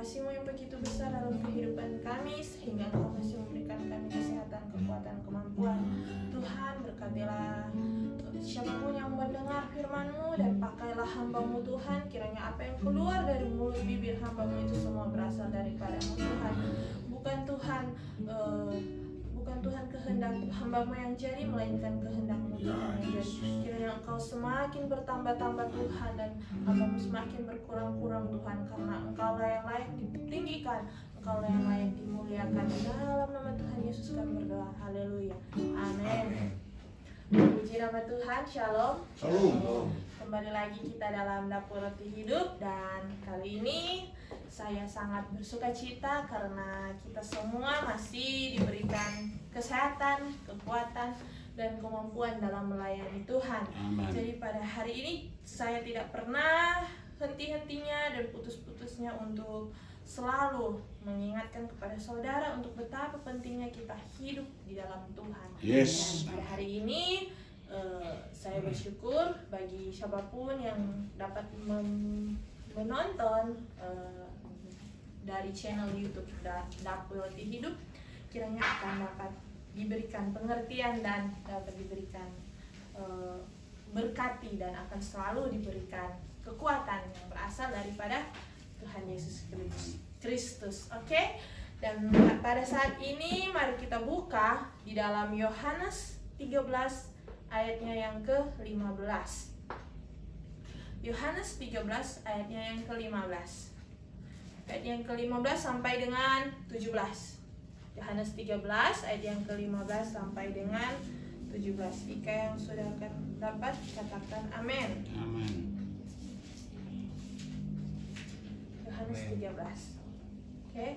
kasih-Mu yang begitu besar dalam kehidupan kami, sehingga Engkau masih memberikan kami kesehatan, kekuatan, kemampuan. Tuhan, berkatilah siapapun yang mendengar firman-Mu, dan pakailah hamba-Mu Tuhan. Kiranya apa yang keluar dari mulut bibir hamba-Mu itu semua berasal daripada-Mu Tuhan. Bukan Tuhan kehendak hamba-Mu yang jadi, melainkan kehendak-Mu Tuhan yang jadi. Kiranya Engkau semakin bertambah-tambah Tuhan, dan hamba-Mu semakin berkurang-kurang Tuhan, karena Engkau lah yang layak ditinggikan, Engkau lah yang layak dimuliakan. Dalam nama Tuhan Yesus kami berdoa. Haleluya. Amin. Puji nama Tuhan. Shalom. Shalom. Kembali lagi kita dalam Dapur Roti Hidup, dan kali ini saya sangat bersuka cita karena kita semua masih diberikan kesehatan, kekuatan, dan kemampuan dalam melayani Tuhan. Amen. Jadi pada hari ini saya tidak pernah henti-hentinya dan putus-putusnya untuk selalu mengingatkan kepada saudara untuk betapa pentingnya kita hidup di dalam Tuhan. Yes. Dan pada hari ini saya bersyukur bagi siapapun yang dapat menonton dari channel YouTube Dapur Roti Hidup. Kiranya akan dapat diberikan pengertian dan dapat diberikan berkati, dan akan selalu diberikan kekuatan yang berasal daripada Tuhan Yesus Kristus. Oke? Dan pada saat ini mari kita buka di dalam Yohanes 13 ayatnya yang ke-15. Yohanes 13 ayatnya yang ke-15. Ayat yang ke-15 sampai dengan 17. Yohanes 13 ayat yang ke-15 sampai dengan 17. Jika yang sudah akan dapat katakan amin. Amin. Yohanes 13. Oke.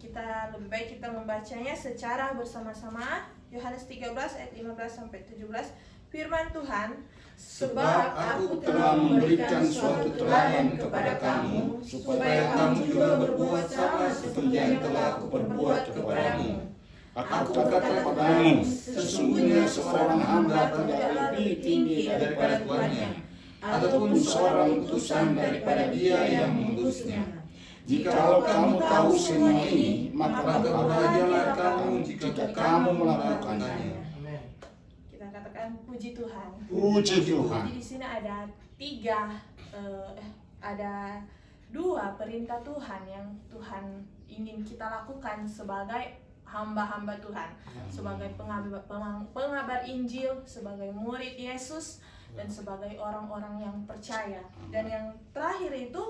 Kita lebih baik kita membacanya secara bersama-sama. Yohanes 13 ayat 15 sampai 17. Firman Tuhan, Sebab aku telah memberikan suatu teladan kepada kamu, supaya kamu juga berbuat sama seperti yang telah aku perbuat kepadamu. Aku katakan kepadamu, sesungguhnya seorang hamba tidak lebih tinggi daripada tuannya, ataupun seorang utusan daripada dia yang mengutusnya. Jikalau kamu tahu semua ini, maka berbahagialah kamu jika kamu melakukannya. puji Tuhan. Puji Tuhan. Jadi di sini ada dua perintah Tuhan yang Tuhan ingin kita lakukan sebagai hamba-hamba Tuhan, sebagai pengabar Injil, sebagai murid Yesus, dan sebagai orang-orang yang percaya. Dan yang terakhir itu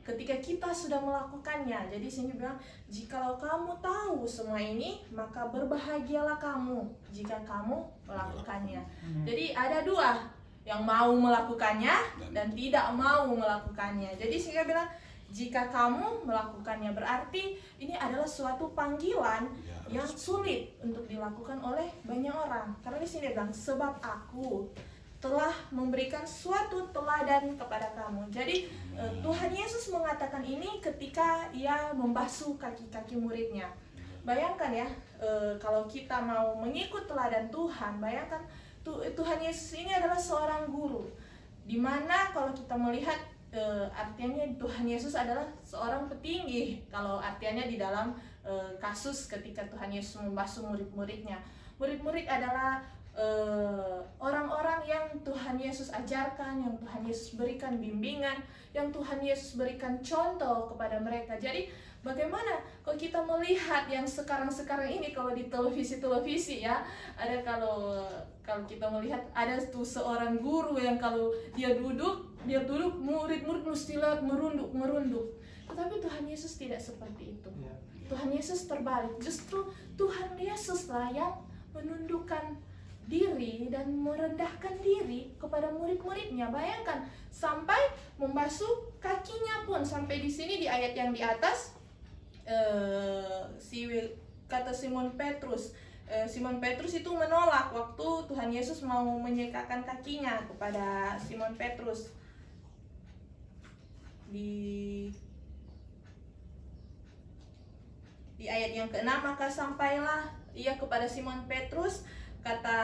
ketika kita sudah melakukannya. Jadi sini bilang, jikalau kamu tahu semua ini, maka berbahagialah kamu jika kamu melakukannya. Jadi ada dua, yang mau melakukannya dan tidak mau melakukannya. Jadi sehingga bilang, jika kamu melakukannya, berarti ini adalah suatu panggilan yang sulit untuk dilakukan oleh banyak orang. Karena di sini bilang, sebab aku telah memberikan suatu teladan kepada kamu. Jadi Tuhan Yesus mengatakan ini ketika ia membasuh kaki-kaki muridnya. Bayangkan ya, kalau kita mau mengikut teladan Tuhan, bayangkan Tuhan Yesus ini adalah seorang guru. Dimana kalau kita melihat artinya Tuhan Yesus adalah seorang petinggi. Kalau artinya di dalam kasus ketika Tuhan Yesus membasuh murid-muridnya. Murid-murid adalah orang-orang yang Tuhan Yesus ajarkan, yang Tuhan Yesus berikan bimbingan, yang Tuhan Yesus berikan contoh kepada mereka. Jadi bagaimana kalau kita melihat yang sekarang-sekarang ini, kalau di televisi ya, ada kalau kita melihat ada tuh seorang guru yang kalau dia duduk murid-murid mesti lihat merunduk. Tetapi Tuhan Yesus tidak seperti itu. Tuhan Yesus terbalik. Justru Tuhan Yesuslah yang menundukkan diri dan merendahkan diri kepada murid-muridnya. Bayangkan, sampai membasuh kakinya pun. Sampai di sini di ayat yang di atas, kata Simon Petrus. Simon Petrus itu menolak waktu Tuhan Yesus mau menyekakan kakinya kepada Simon Petrus. Di ayat yang ke-6, maka sampailah ia kepada Simon Petrus. Kata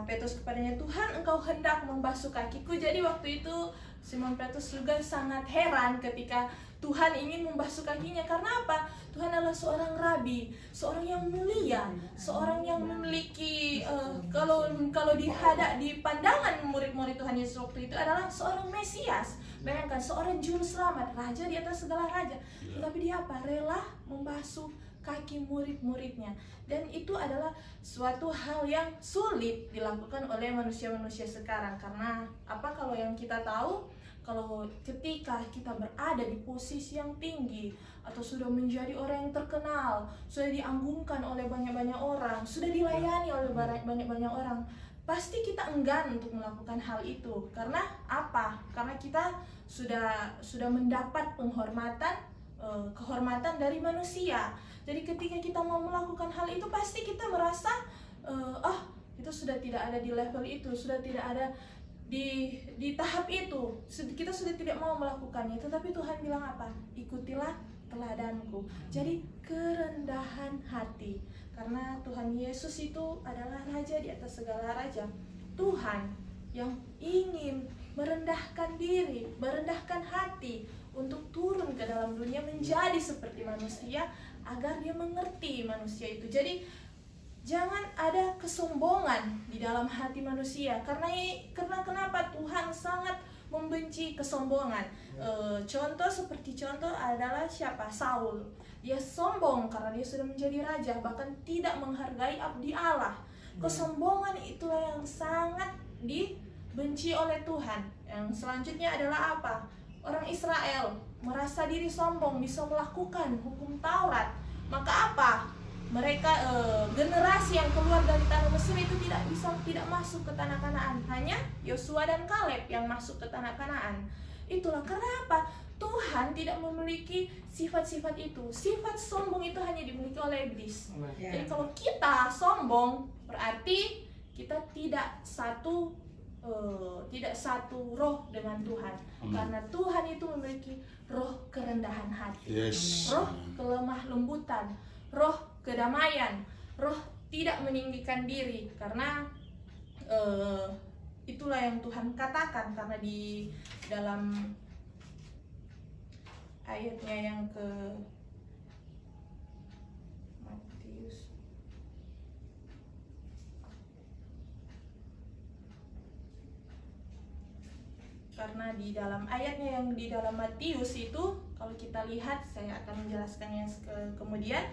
Petrus kepadanya, Tuhan, engkau hendak membasuh kakiku. Jadi waktu itu Simon Petrus juga sangat heran ketika Tuhan ingin membasuh kakinya. Karena apa? Tuhan adalah seorang rabi, seorang yang mulia, seorang yang memiliki kalau di pandangan murid-murid Tuhan Yesus waktu itu adalah seorang Mesias. Bayangkan, seorang juru selamat, raja di atas segala raja. Tetapi dia apa? Rela membasuh kaki murid-muridnya. Dan itu adalah suatu hal yang sulit dilakukan oleh manusia-manusia sekarang. Karena apa? Kalau yang kita tahu, kalau ketika kita berada di posisi yang tinggi atau sudah menjadi orang yang terkenal, sudah dianggungkan oleh banyak-banyak orang, sudah dilayani oleh banyak-banyak orang, pasti kita enggan untuk melakukan hal itu. Karena apa? Karena kita sudah mendapat kehormatan dari manusia. Jadi ketika kita mau melakukan hal itu, pasti kita merasa kita sudah tidak ada di level itu, sudah tidak ada di tahap itu, kita sudah tidak mau melakukannya. Tetapi Tuhan bilang apa? Ikutilah teladanku. Jadi kerendahan hati, karena Tuhan Yesus itu adalah raja di atas segala raja. Tuhan yang ingin merendahkan diri, merendahkan hati untuk turun ke dalam dunia menjadi seperti manusia agar dia mengerti manusia itu. Jadi jangan ada kesombongan di dalam hati manusia. Karena kenapa Tuhan sangat membenci kesombongan. Contoh adalah siapa? Saul. Dia sombong karena dia sudah menjadi raja, bahkan tidak menghargai abdi Allah. Kesombongan itulah yang sangat dibenci oleh Tuhan. Yang selanjutnya adalah apa? Orang Israel merasa diri sombong bisa melakukan hukum Taurat. Maka apa? Mereka generasi yang keluar dari tanah Mesir itu tidak masuk ke tanah Kanaan. Hanya Yosua dan Kaleb yang masuk ke tanah Kanaan. Itulah karena apa? Tuhan tidak memiliki sifat-sifat itu. Sifat sombong itu hanya dimiliki oleh iblis. Jadi kalau kita sombong, berarti kita tidak satu roh dengan Tuhan. Karena Tuhan itu memiliki roh kerendahan hati, roh kelemah lembutan, roh kedamaian, roh tidak meninggikan diri. Karena itulah yang Tuhan katakan. Karena di dalam ayatnya yang ke Matius, karena di dalam ayatnya yang di dalam Matius itu, kalau kita lihat, saya akan menjelaskan yang kemudian.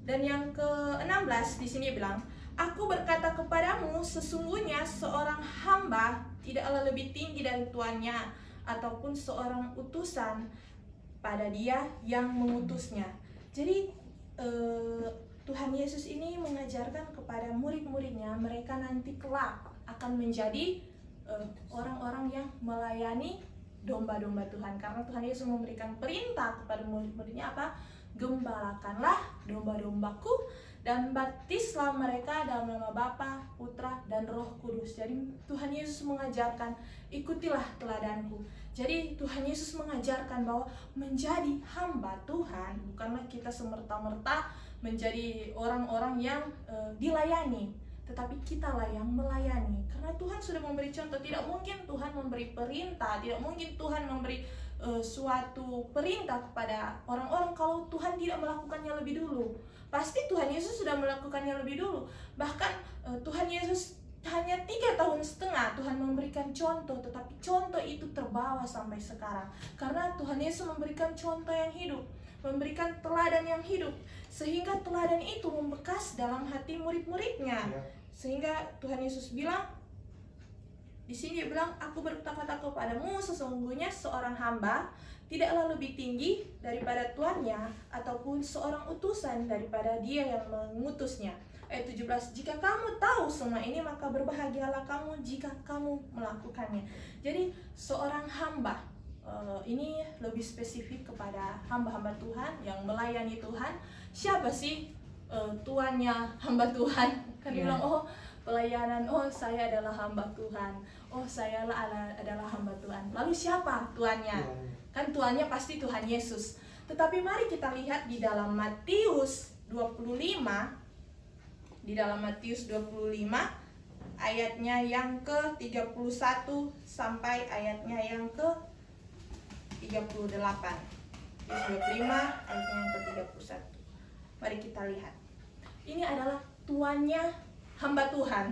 Dan yang ke-16 di sini bilang, aku berkata kepadamu, sesungguhnya seorang hamba tidaklah lebih tinggi dari tuannya, ataupun seorang utusan pada dia yang mengutusnya. Jadi Tuhan Yesus ini mengajarkan kepada murid-muridnya, mereka nanti kelak akan menjadi orang-orang yang melayani domba-domba Tuhan. Karena Tuhan Yesus memberikan perintah kepada murid-muridnya apa? Gembalakanlah domba-dombaku dan baptislah mereka dalam nama Bapa, Putra, dan Roh Kudus. Jadi Tuhan Yesus mengajarkan, ikutilah teladanku. Jadi Tuhan Yesus mengajarkan bahwa menjadi hamba Tuhan bukanlah kita semerta-merta menjadi orang-orang yang dilayani, tetapi kitalah yang melayani. Karena Tuhan sudah memberi contoh. Tidak mungkin Tuhan memberi perintah, tidak mungkin Tuhan memberi suatu perintah kepada orang-orang kalau Tuhan tidak melakukannya lebih dulu. Pasti Tuhan Yesus sudah melakukannya lebih dulu. Bahkan Tuhan Yesus hanya 3,5 tahun Tuhan memberikan contoh, tetapi contoh itu terbawa sampai sekarang. Karena Tuhan Yesus memberikan contoh yang hidup, memberikan teladan yang hidup, sehingga teladan itu membekas dalam hati murid-muridnya. Sehingga Tuhan Yesus bilang, di sini dia bilang, aku berkata kepadamu, sesungguhnya seorang hamba tidaklah lebih tinggi daripada tuannya, ataupun seorang utusan daripada dia yang mengutusnya. Ayat 17, jika kamu tahu semua ini, maka berbahagialah kamu jika kamu melakukannya. Jadi seorang hamba, ini lebih spesifik kepada hamba-hamba Tuhan yang melayani Tuhan. Siapa sih tuannya hamba Tuhan? Kan bilang, oh pelayanan, oh saya adalah hamba Tuhan, oh saya adalah hamba Tuhan. Lalu siapa tuannya? Kan tuannya pasti Tuhan Yesus. Tetapi mari kita lihat di dalam Matius 25, di dalam Matius 25 ayatnya yang ke-31 sampai ayatnya yang ke-38. Yesus 25 ayatnya yang ke-31. Mari kita lihat. Ini adalah tuannya hamba Tuhan.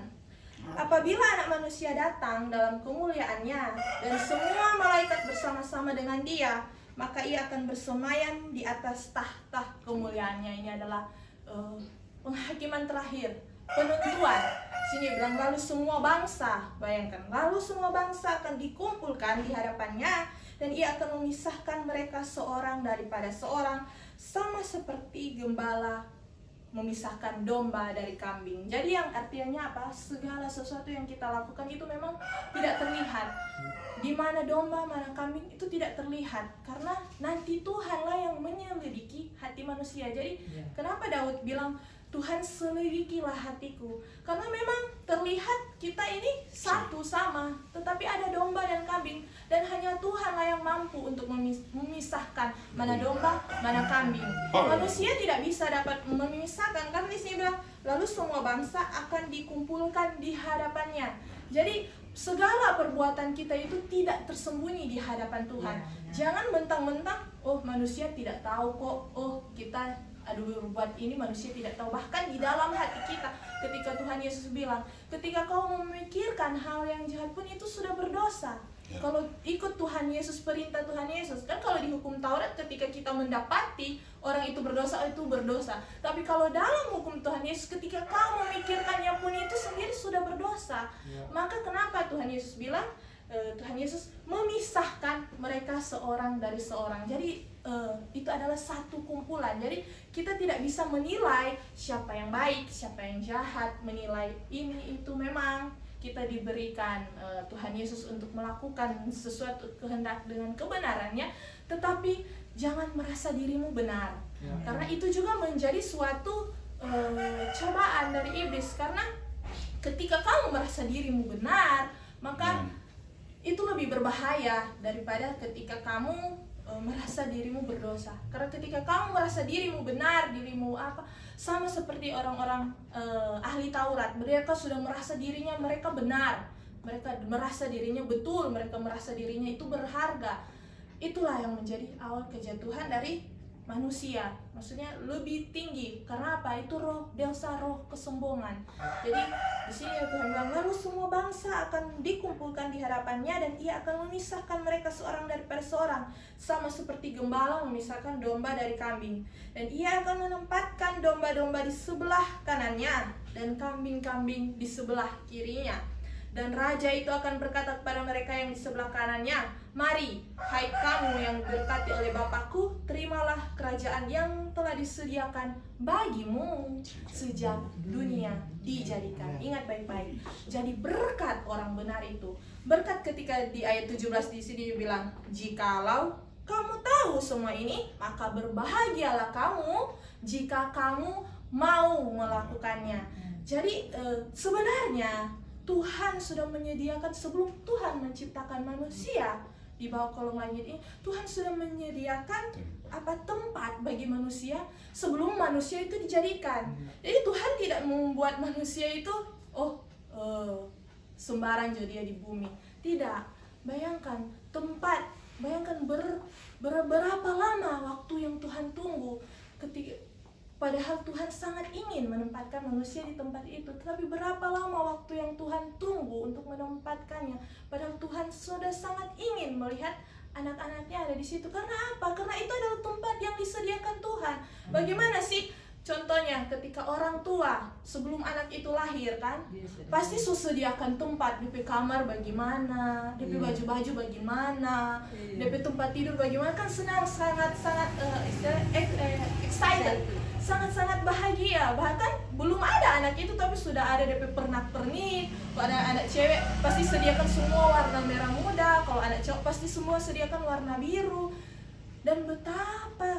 Apabila Anak Manusia datang dalam kemuliaannya dan semua malaikat bersama-sama dengan Dia, maka Ia akan bersemayam di atas tahta kemuliaannya. Ini adalah penghakiman terakhir, penentuan. Sini bilang lalu semua bangsa, bayangkan, lalu semua bangsa akan dikumpulkan di hadapannya dan Ia akan memisahkan mereka seorang daripada seorang, sama seperti gembala memisahkan domba dari kambing. Jadi yang artinya apa? Segala sesuatu yang kita lakukan itu memang tidak terlihat. Di mana domba, mana kambing itu tidak terlihat, karena nanti Tuhanlah yang menyelidiki hati manusia. Jadi kenapa Daud bilang Tuhan selidikilah hatiku? Karena memang terlihat kita ini satu sama, tetapi ada domba dan kambing, dan hanya Tuhanlah yang mampu untuk memisahkan mana domba, mana kambing. Manusia tidak bisa dapat memisahkan, karena di sini bilang lalu semua bangsa akan dikumpulkan di hadapannya. Jadi segala perbuatan kita itu tidak tersembunyi di hadapan Tuhan. Jangan mentang-mentang, oh manusia tidak tahu kok, oh kita buat ini manusia tidak tahu. Bahkan di dalam hati kita, ketika Tuhan Yesus bilang, ketika kau memikirkan hal yang jahat pun itu sudah berdosa. Kalau ikut Tuhan Yesus, perintah Tuhan Yesus, kan kalau di hukum Taurat ketika kita mendapati orang itu berdosa, itu berdosa. Tapi kalau dalam hukum Tuhan Yesus, ketika kau memikirkannya pun itu sendiri sudah berdosa. Maka kenapa Tuhan Yesus bilang, Tuhan Yesus memisahkan mereka seorang dari seorang. Jadi itu adalah satu kumpulan. Jadi kita tidak bisa menilai siapa yang baik, siapa yang jahat, menilai ini itu. Memang kita diberikan Tuhan Yesus untuk melakukan sesuatu kehendak dengan kebenarannya, tetapi jangan merasa dirimu benar. Karena itu juga menjadi suatu cobaan dari iblis. Karena ketika kamu merasa dirimu benar, maka itu lebih berbahaya daripada ketika kamu merasa dirimu berdosa. Karena ketika kamu merasa dirimu benar, dirimu apa, sama seperti orang-orang ahli Taurat, mereka sudah merasa dirinya mereka benar, mereka merasa dirinya betul, mereka merasa dirinya itu berharga. Itulah yang menjadi awal kejatuhan dari manusia. Maksudnya lebih tinggi. Karena apa? Itu roh dosa, roh kesombongan. Jadi di sini Tuhan bilang lalu semua bangsa akan dikumpulkan di hadapannya dan Ia akan memisahkan mereka seorang daripada seorang, sama seperti gembala memisahkan domba dari kambing. Dan Ia akan menempatkan domba-domba di sebelah kanannya dan kambing-kambing di sebelah kirinya. Dan raja itu akan berkata kepada mereka yang di sebelah kanannya, mari, hai kamu yang diberkati oleh Bapakku, terimalah kerajaan yang telah disediakan bagimu sejak dunia dijadikan. Ingat baik-baik. Jadi berkat orang benar itu. Berkat ketika di ayat 17 di sini dibilang, jikalau kamu tahu semua ini, maka berbahagialah kamu jika kamu mau melakukannya. Jadi sebenarnya Tuhan sudah menyediakan sebelum Tuhan menciptakan manusia di bawah kolong langit ini, Tuhan sudah menyediakan tempat bagi manusia sebelum manusia itu dijadikan. Jadi Tuhan tidak membuat manusia itu sembarang jadi di bumi. Tidak. Bayangkan tempat, bayangkan berapa lama waktu yang Tuhan tunggu ketika padahal Tuhan sangat ingin menempatkan manusia di tempat itu. Tetapi berapa lama waktu yang Tuhan tunggu untuk menempatkannya? Padahal Tuhan sudah sangat ingin melihat anak-anaknya ada di situ. Karena apa? Karena itu adalah tempat yang disediakan Tuhan. Bagaimana sih? Contohnya ketika orang tua sebelum anak itu lahir kan, pasti sediakan tempat, DP kamar bagaimana, DP baju-baju bagaimana, DP tempat tidur bagaimana, kan senang, sangat-sangat excited, sangat-sangat bahagia. Bahkan belum ada anak itu tapi sudah ada DP pernak-pernik. Kalau ada anak cewek pasti sediakan semua warna merah muda, kalau anak cowok pasti semua sediakan warna biru. Dan betapa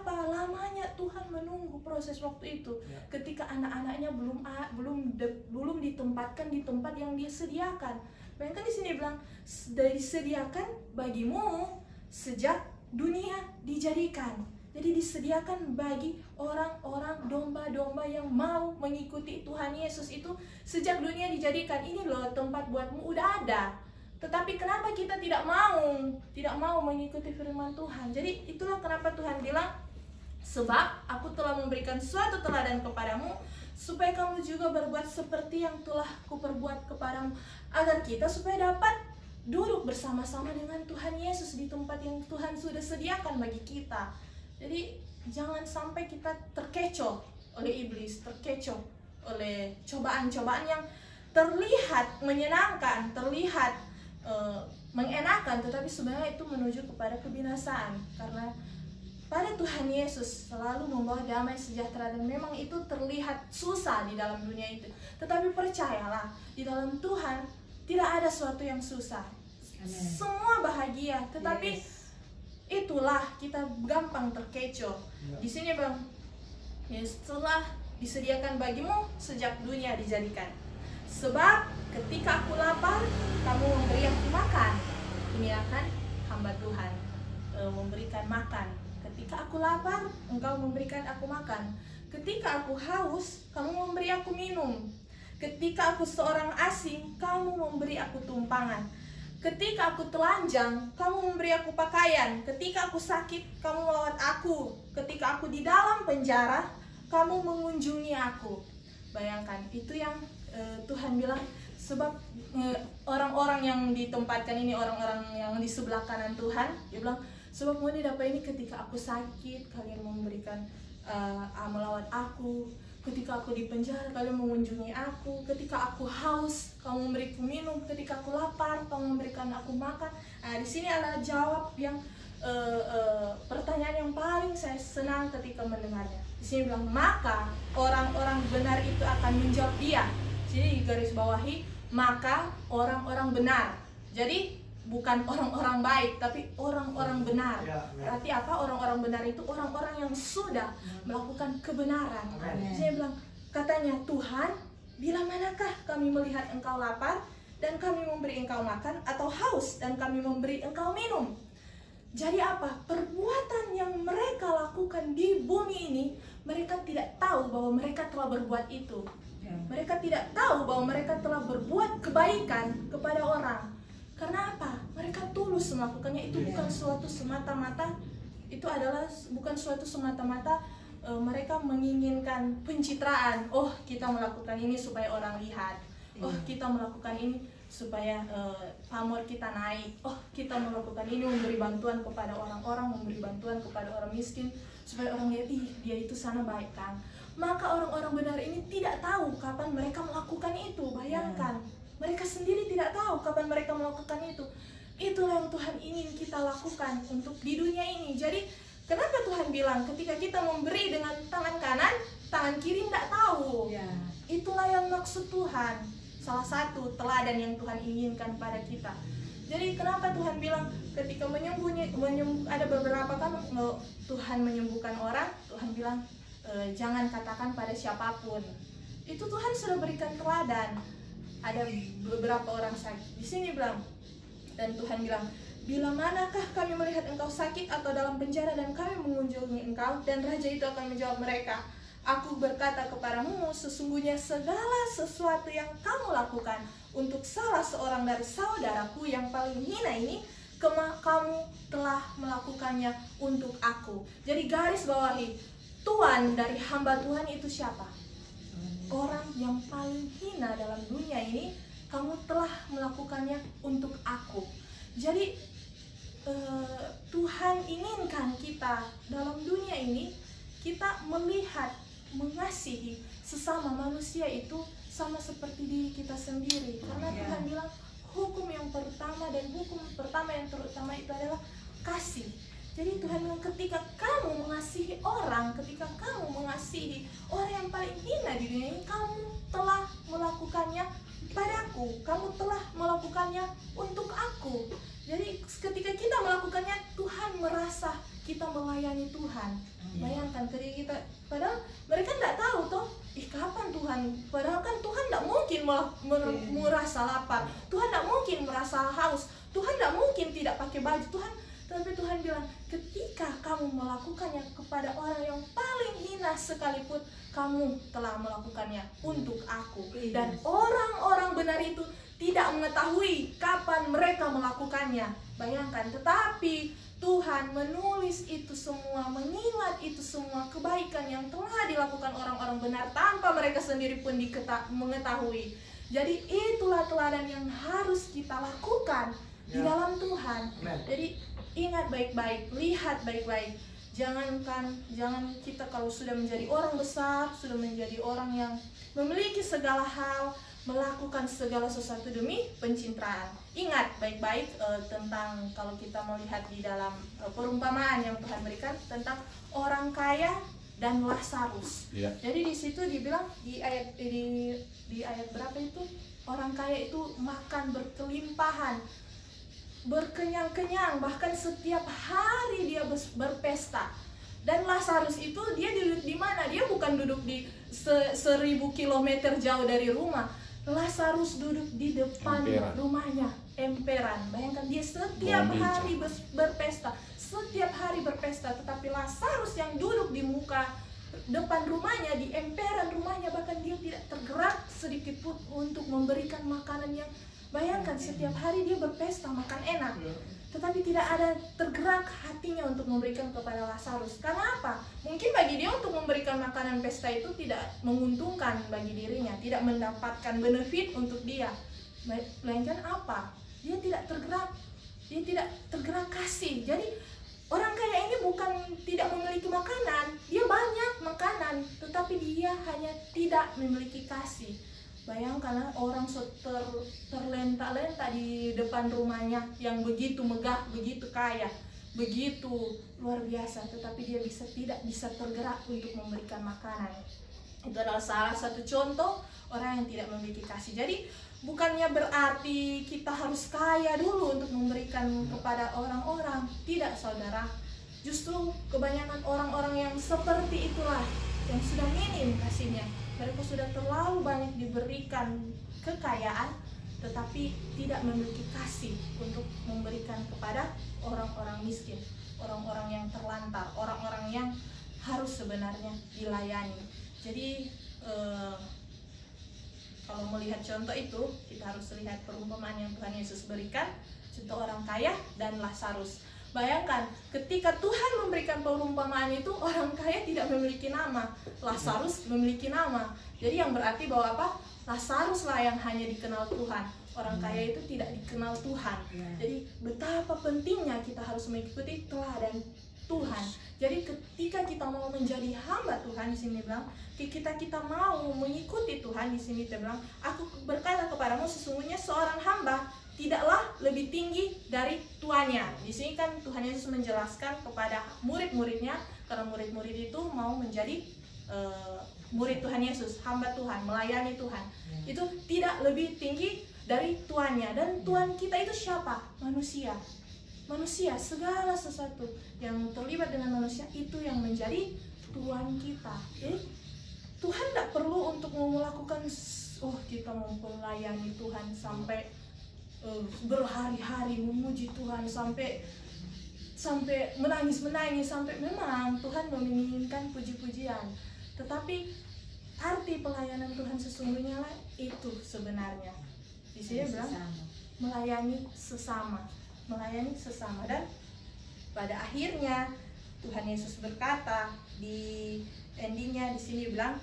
lamanya Tuhan menunggu proses waktu itu ketika anak-anaknya belum ditempatkan di tempat yang Dia sediakan. Bayangkan di sini bilang disediakan bagimu sejak dunia dijadikan. Jadi disediakan bagi orang-orang domba-domba yang mau mengikuti Tuhan Yesus itu sejak dunia dijadikan. Ini loh tempat buatmu, udah ada. Tetapi kenapa kita tidak mau mengikuti firman Tuhan? Jadi itulah kenapa Tuhan bilang, sebab aku telah memberikan suatu teladan kepadamu, supaya kamu juga berbuat seperti yang telah kuperbuat kepadamu, agar kita supaya dapat duduk bersama-sama dengan Tuhan Yesus di tempat yang Tuhan sudah sediakan bagi kita. Jadi jangan sampai kita terkecoh oleh iblis, terkecoh oleh cobaan-cobaan yang terlihat menyenangkan, terlihat mengenakan, tetapi sebenarnya itu menuju kepada kebinasaan. Karena pada Tuhan Yesus selalu membawa damai sejahtera, dan memang itu terlihat susah di dalam dunia itu. Tetapi percayalah, di dalam Tuhan tidak ada sesuatu yang susah. Amen. Semua bahagia, tetapi itulah kita gampang terkecoh. Di sini Bang, setelah disediakan bagimu sejak dunia dijadikan. Sebab ketika aku lapar, kamu memberi aku makan. Ini akan hamba Tuhan memberikan makan. Ketika aku lapar, engkau memberikan aku makan. Ketika aku haus, kamu memberi aku minum. Ketika aku seorang asing, kamu memberi aku tumpangan. Ketika aku telanjang, kamu memberi aku pakaian. Ketika aku sakit, kamu melawat aku. Ketika aku di dalam penjara, kamu mengunjungi aku. Bayangkan, itu yang Tuhan bilang. Sebab orang-orang yang ditempatkan ini, orang-orang yang di sebelah kanan Tuhan, dia bilang, sebab mau dapat ini ketika aku sakit, kalian memberikan melawat aku. Ketika aku di penjara, kalian mengunjungi aku. Ketika aku haus, kamu memberiku minum. Ketika aku lapar, kamu memberikan aku makan. Nah, di sini adalah jawab yang pertanyaan yang paling saya senang ketika mendengarnya. Di sini bilang, maka orang-orang benar itu akan menjawab dia. Jadi garis bawahi, maka orang-orang benar. Jadi bukan orang-orang baik, tapi orang-orang benar. Berarti apa? Orang-orang benar itu orang-orang yang sudah melakukan kebenaran. Saya bilang, katanya Tuhan, bila manakah kami melihat engkau lapar dan kami memberi engkau makan, atau haus dan kami memberi engkau minum? Jadi apa? Perbuatan yang mereka lakukan di bumi ini, mereka tidak tahu bahwa mereka telah berbuat itu. Mereka tidak tahu bahwa mereka telah berbuat kebaikan kepada orang. Karena apa? Mereka tulus melakukannya. Itu bukan suatu semata-mata, itu adalah bukan suatu semata-mata mereka menginginkan pencitraan. Oh, kita melakukan ini supaya orang lihat. Oh, kita melakukan ini supaya pamor kita naik. Oh, kita melakukan ini memberi bantuan kepada orang-orang, memberi bantuan kepada orang miskin, supaya orang lihat, ih, dia itu sana baik kan. Maka orang-orang benar ini tidak tahu kapan mereka melakukan itu. Bayangkan, mereka sendiri tidak tahu kapan mereka melakukan itu. Itulah yang Tuhan ingin kita lakukan untuk di dunia ini. Jadi kenapa Tuhan bilang ketika kita memberi dengan tangan kanan, tangan kiri tidak tahu. Itulah yang maksud Tuhan. Salah satu teladan yang Tuhan inginkan pada kita. Jadi kenapa Tuhan bilang ketika ada beberapa kan Tuhan menyembuhkan orang, Tuhan bilang jangan katakan pada siapapun. Itu Tuhan sudah berikan teladan. Ada beberapa orang sakit. Di sini bilang, dan Tuhan bilang, bila manakah kami melihat engkau sakit atau dalam penjara dan kami mengunjungi engkau? Dan raja itu akan menjawab mereka, aku berkata kepadamu, sesungguhnya segala sesuatu yang kamu lakukan untuk salah seorang dari saudaraku yang paling hina ini, kamu telah melakukannya untuk aku. Jadi garis bawahi, tuan dari hamba Tuhan itu siapa? Orang yang paling hina dalam dunia ini, kamu telah melakukannya untuk aku. Jadi Tuhan inginkan kita dalam dunia ini, kita melihat, mengasihi sesama manusia itu sama seperti diri kita sendiri. Karena Tuhan bilang hukum yang pertama dan hukum pertama yang terutama itu adalah kasih. Jadi Tuhan bilang ketika kamu mengasihi orang, ketika kamu mengasihi orang yang paling hina di dunia ini, kamu telah melakukannya padaku, kamu telah melakukannya untuk aku. Jadi ketika kita melakukannya, Tuhan merasa kita melayani Tuhan. Bayangkan ketika kita, padahal mereka tidak tahu toh, kapan Tuhan, padahal kan Tuhan tidak mungkin merasa lapar, Tuhan tidak mungkin merasa haus, Tuhan tidak mungkin tidak pakai baju, Tuhan Tetapi Tuhan bilang, ketika kamu melakukannya kepada orang yang paling hina sekalipun, kamu telah melakukannya untuk aku. Dan orang-orang benar itu tidak mengetahui kapan mereka melakukannya. Bayangkan, tetapi Tuhan menulis itu semua, mengingat itu semua kebaikan yang telah dilakukan orang-orang benar tanpa mereka sendiri pun mengetahui. Jadi itulah teladan yang harus kita lakukan di dalam Tuhan. Jadi ingat baik-baik, lihat baik-baik. Jangan kita kalau sudah menjadi orang besar, sudah menjadi orang yang memiliki segala hal, melakukan segala sesuatu demi pencitraan. Ingat baik-baik tentang kalau kita melihat di dalam perumpamaan yang Tuhan berikan tentang orang kaya dan Lazarus. Jadi di situ dibilang di ayat berapa itu, orang kaya itu makan berkelimpahan, berkenyang-kenyang, bahkan setiap hari dia berpesta. Dan Lazarus itu dia duduk di mana? Dia bukan duduk di 1000 kilometer jauh dari rumah. Lazarus duduk di depan rumahnya, emperan. Bayangkan, dia setiap hari berpesta, setiap hari berpesta. Tetapi Lazarus yang duduk di muka depan rumahnya, di emperan rumahnya, bahkan dia tidak tergerak sedikit pun untuk memberikan makanan yang, bayangkan, setiap hari dia berpesta, makan enak, tetapi tidak ada tergerak hatinya untuk memberikan kepada Lazarus. Karena apa? Mungkin bagi dia untuk memberikan makanan pesta itu tidak menguntungkan bagi dirinya, tidak mendapatkan benefit untuk dia. Melainkan apa? Dia tidak tergerak kasih. Jadi orang kaya ini bukan tidak memiliki makanan, dia banyak makanan, tetapi dia hanya tidak memiliki kasih. Bayangkan orang terlenta-lenta di depan rumahnya yang begitu megah, begitu kaya, begitu luar biasa, tetapi dia tidak bisa tergerak untuk memberikan makanan. Itu adalah salah satu contoh orang yang tidak memiliki kasih. Jadi bukannya berarti kita harus kaya dulu untuk memberikan kepada orang-orang. Tidak, saudara. Justru kebanyakan orang-orang yang seperti itulah yang sudah minim kasihnya. Mereka sudah terlalu banyak diberikan kekayaan, tetapi tidak memiliki kasih untuk memberikan kepada orang-orang miskin, orang-orang yang terlantar, orang-orang yang harus sebenarnya dilayani. Jadi kalau melihat contoh itu, kita harus lihat perumpamaan yang Tuhan Yesus berikan, contoh orang kaya dan Lazarus. Bayangkan, ketika Tuhan memberikan perumpamaan itu, orang kaya tidak memiliki nama, Lazarus memiliki nama. Jadi yang berarti bahwa apa? Lazarus lah yang hanya dikenal Tuhan. Orang kaya itu tidak dikenal Tuhan. Jadi betapa pentingnya kita harus mengikuti teladan Tuhan. Jadi ketika kita mau menjadi hamba Tuhan, di sini bilang, kita mau mengikuti Tuhan, di sini dia bilang, aku berkata kepadamu, sesungguhnya seorang hamba tidaklah lebih tinggi dari tuannya. Di sini kan Tuhan Yesus menjelaskan kepada murid-muridnya, karena murid-murid itu mau menjadi murid Tuhan Yesus, hamba Tuhan, melayani Tuhan. Itu tidak lebih tinggi dari tuannya. Dan Tuhan kita itu siapa? Manusia. Manusia, segala sesuatu yang terlibat dengan manusia itu yang menjadi Tuhan kita. Jadi Tuhan tidak perlu untuk melakukan, kita mau melayani Tuhan sampai berhari-hari memuji Tuhan, sampai menangis-menangis, sampai memang Tuhan menginginkan puji-pujian. Tetapi arti pelayanan Tuhan sesungguhnya lah itu sebenarnya. Di sini bilang melayani sesama. Dan pada akhirnya Tuhan Yesus berkata di endingnya, di sini bilang,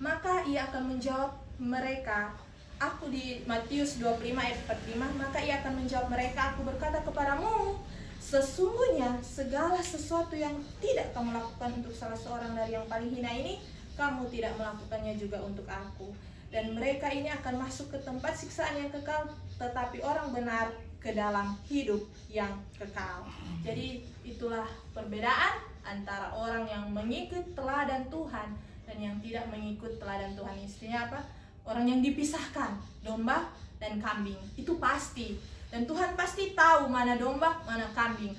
maka ia akan menjawab mereka, aku di Matius 25 ayat 45, maka ia akan menjawab mereka, aku berkata kepadamu, sesungguhnya segala sesuatu yang tidak kamu lakukan untuk salah seorang dari yang paling hina ini, kamu tidak melakukannya juga untuk aku. Dan mereka ini akan masuk ke tempat siksaan yang kekal, tetapi orang benar ke dalam hidup yang kekal. Jadi itulah perbedaan antara orang yang mengikut teladan Tuhan dan yang tidak mengikut teladan Tuhan. Istinya apa? Orang yang dipisahkan, domba dan kambing. Itu pasti. Dan Tuhan pasti tahu mana domba, mana kambing.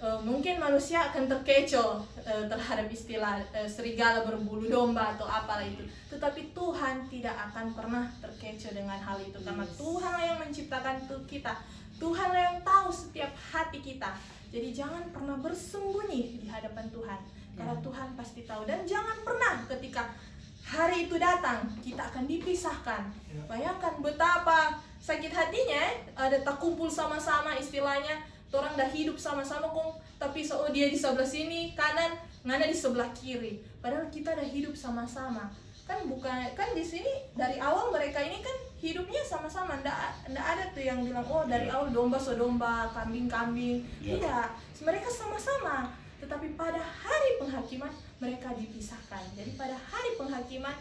Mungkin manusia akan terkecoh terhadap istilah serigala berbulu domba atau apalah itu. Tetapi Tuhan tidak akan pernah terkecoh dengan hal itu. Karena Tuhan yang menciptakan kita. Tuhan yang tahu setiap hati kita. kita. Jadi jangan pernah bersembunyi di hadapan Tuhan, karena Tuhan pasti tahu. Dan jangan pernah ketika hari itu datang kita akan dipisahkan. Bayangkan betapa sakit hatinya, ada tak kumpul sama-sama istilahnya, orang dah hidup sama-sama kong, tapi dia di sebelah sini kanan, ngana di sebelah kiri. Padahal kita dah hidup sama-sama. Kan bukan, kan di sini dari awal mereka ini kan hidupnya sama-sama. Nggak ada tuh yang bilang oh dari awal domba so domba, kambing-kambing. Tidak, mereka sama-sama. Tetapi pada hari penghakiman mereka dipisahkan. Jadi pada hari penghakiman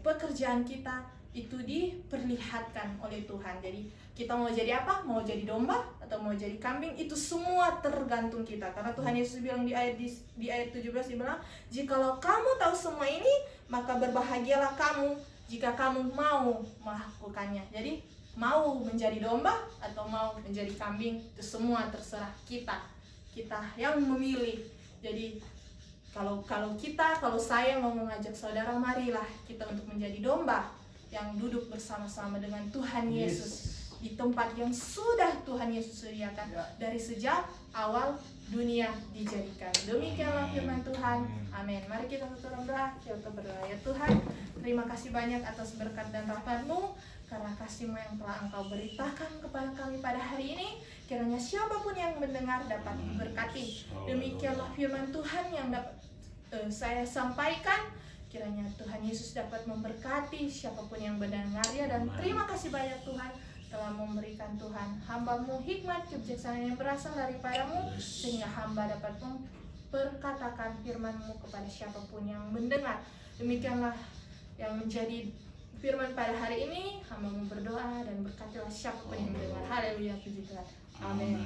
pekerjaan kita itu diperlihatkan oleh Tuhan. Jadi kita mau jadi apa? Mau jadi domba atau mau jadi kambing, itu semua tergantung kita. Karena Tuhan Yesus bilang di ayat 17, dia bilang, "Jikalau kamu tahu semua ini, maka berbahagialah kamu jika kamu mau melakukannya." Jadi mau menjadi domba atau mau menjadi kambing, itu semua terserah kita. Kita yang memilih. Jadi kalau saya mau mengajak saudara, marilah kita untuk menjadi domba yang duduk bersama-sama dengan Tuhan Yesus di tempat yang sudah Tuhan Yesus sediakan dari sejak awal dunia dijadikan. Demikianlah firman Tuhan. Amin. Mari kita tutup doa. Kita berdoa. Ya Tuhan, terima kasih banyak atas berkat dan rahmat-Mu, karena kasih-Mu yang telah Engkau beritakan kepada kami pada hari ini. Kiranya siapapun yang mendengar dapat diberkati. Demikianlah firman Tuhan yang dapat saya sampaikan. Kiranya Tuhan Yesus dapat memberkati siapapun yang mendengarnya. Dan terima kasih banyak Tuhan telah memberikan Tuhan hamba-Mu hikmat kebijaksanaan yang berasal daripada-Mu, sehingga hamba dapat memperkatakan firman-Mu kepada siapapun yang mendengar. Demikianlah yang menjadi firman pada hari ini. Hamba-Mu berdoa dan berkatilah siapapun yang mendengar. Haleluya, puji Tuhan. Amin.